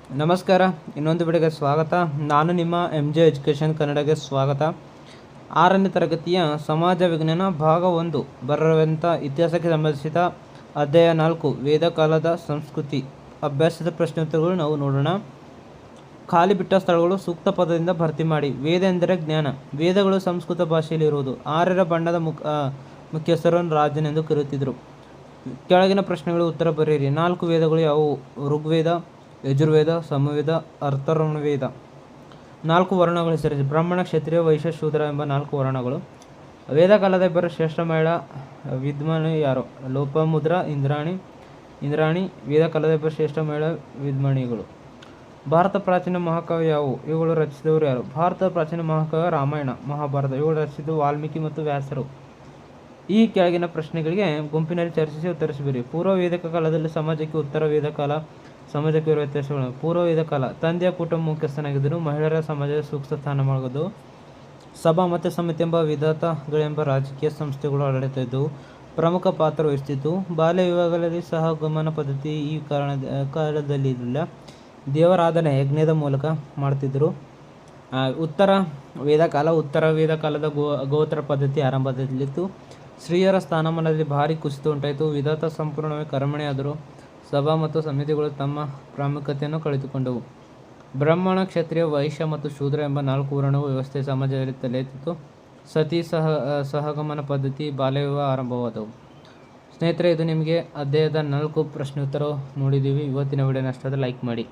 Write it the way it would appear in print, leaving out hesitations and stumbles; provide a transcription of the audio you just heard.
ನಮಸ್ಕಾರ. ಇನ್ನೊಂದು ವಿಡಿಯೋಗೆ ಸ್ವಾಗತ. ನಾನು ನಿಮ್ಮ MJ ಎಜುಕೇಷನ್ ಕನ್ನಡಗೆ ಸ್ವಾಗತ. 6ನೇ ತರಗತಿಯ ಸಮಾಜ ವಿಜ್ಞಾನ ಭಾಗ 1 ಬರುವಂಥ ಇತಿಹಾಸಕ್ಕೆ ಸಂಬಂಧಿಸಿದ ಅಧ್ಯಾಯ 4 ವೇದಕಾಲದ ಸಂಸ್ಕೃತಿ ಅಭ್ಯಾಸದ ಪ್ರಶ್ನೋತ್ತರಗಳು ನಾವು ನೋಡೋಣ. ಖಾಲಿ ಬಿಟ್ಟ ಸ್ಥಳಗಳು ಸೂಕ್ತ ಪದದಿಂದ ಭರ್ತಿ ಮಾಡಿ. ವೇದ ಎಂದರೆ ಜ್ಞಾನ. ವೇದಗಳು ಸಂಸ್ಕೃತ ಭಾಷೆಯಲ್ಲಿರುವುದು. ಆರ್ಯರ ಬಣ್ಣದ ಮುಖ್ಯಸ್ಥರನ್ನು ರಾಜನೆಂದು ಕರೆಯುತ್ತಿದ್ದರು. ಕೆಳಗಿನ ಪ್ರಶ್ನೆಗಳು ಉತ್ತರ ಬರೆಯಿರಿ. 4 ವೇದಗಳು ಯಾವುವು? ಋಗ್ವೇದ, ಯಜುರ್ವೇದ, ಸಮವೇದ, ಅಥರ್ವಣವೇದ. 4 ವರ್ಣಗಳು ಹೆಸರಿಸಿ. ಬ್ರಾಹ್ಮಣ, ಕ್ಷತ್ರಿಯ, ವೈಶ್ಯ, ಶೂದ್ರ ಎಂಬ 4 ವರ್ಣಗಳು. ವೇದಕಾಲದ ಇಬ್ಬರು ಶ್ರೇಷ್ಠ ಮಹಿಳಾ ವಿದ್ವಾಂಸರು ಯಾರು? ಲೋಪಾಮುದ್ರ, ಇಂದ್ರಾಣಿ. ವೇದಕಾಲದ ಇಬ್ಬರು ಶ್ರೇಷ್ಠ ಮಹಿಳಾ ವಿದ್ವಾಂಸಗಳು. ಭಾರತ ಪ್ರಾಚೀನ ಮಹಾಕಾವ್ಯ ಯಾವುವು? ಇವುಗಳು ರಚಿಸಿದವರು ಯಾರು? ಭಾರತದ ಪ್ರಾಚೀನ ಮಹಾಕಾವ್ಯ ರಾಮಾಯಣ, ಮಹಾಭಾರತ. ಇವುಗಳು ರಚಿಸಿದ್ದು ವಾಲ್ಮೀಕಿ ಮತ್ತು ವ್ಯಾಸರು. ಈ ಕೆಳಗಿನ ಪ್ರಶ್ನೆಗಳಿಗೆ ಗುಂಪಿನಲ್ಲಿ ಚರ್ಚಿಸಿ ಉತ್ತರಿಸಬೇಡಿ. ಪೂರ್ವ ವೇದಿಕ ಕಾಲದಲ್ಲಿ ಸಮಾಜಕ್ಕೆ, ಉತ್ತರ ವೇದಕಾಲ ಸಮಾಜಕ್ಕೆ ಇರುವ ವ್ಯತ್ಯಾಸಗಳು. ಪೂರ್ವ ವೇದಕಾಲ ತಂದೆಯ ಕುಟುಂಬ ಮುಖ್ಯಸ್ಥನಾಗಿದ್ದರು. ಮಹಿಳೆಯರ ಸಮಾಜದ ಸೂಕ್ತ ಸ್ಥಾನಮಾನಗಳು. ಸಭಾ ಮತ್ತು ಸಮಿತಿ ಎಂಬ ವಿಧಾತಗಳೆಂಬ ರಾಜಕೀಯ ಸಂಸ್ಥೆಗಳು ಆಡಳಿತ ಇದ್ದವು, ಪ್ರಮುಖ ಪಾತ್ರ ವಹಿಸುತ್ತಿತ್ತು. ಬಾಲ್ಯ ವಿವಾಹಗಳಲ್ಲಿ ಸಹಗಮನ ಪದ್ಧತಿ ಈ ಕಾಲದಲ್ಲಿರಲಿಲ್ಲ. ದೇವರಾಧನೆ ಯಜ್ಞದ ಮೂಲಕ ಮಾಡ್ತಿದ್ದರು. ಉತ್ತರ ವೇದಕಾಲ. ಉತ್ತರ ವೇದಕಾಲದ ಗೋತ್ರ ಪದ್ಧತಿ ಆರಂಭದಲ್ಲಿತ್ತು. ಸ್ತ್ರೀಯರ ಸ್ಥಾನಮಾನದಲ್ಲಿ ಭಾರಿ ಕುಸಿತ ಉಂಟಾಯಿತು. ವಿಧಾತ ಸಂಪೂರ್ಣವಾಗಿ ಕರ್ಮಣಿಯಾದರು. ಸಭಾ ಮತ್ತು ಸಮಿತಿಗಳು ತಮ್ಮ ಪ್ರಾಮುಖ್ಯತೆಯನ್ನು ಕಳೆದುಕೊಂಡವು. ಬ್ರಾಹ್ಮಣ, ಕ್ಷತ್ರಿಯ, ವೈಶ್ಯ ಮತ್ತು ಶೂದ್ರ ಎಂಬ 4 ವರ್ಣಗಳ ವ್ಯವಸ್ಥೆ ಸಮಾಜದಲ್ಲಿ ತಲೆ ಎತ್ತಿತು. ಸತಿ ಸಹಗಮನ ಪದ್ಧತಿ, ಬಾಲ್ಯ ವಿವಾಹ ಆರಂಭವಾದವು. ಸ್ನೇಹಿತರೆ, ಇದು ನಿಮಗೆ ಅಧ್ಯಾಯದ 4 ಪ್ರಶ್ನೋತ್ತರ ನೋಡಿದ್ದೀವಿ. ಇವತ್ತಿನ ವಿಡಿಯೋನ ಅಷ್ಟಾದರೆ ಲೈಕ್ ಮಾಡಿ.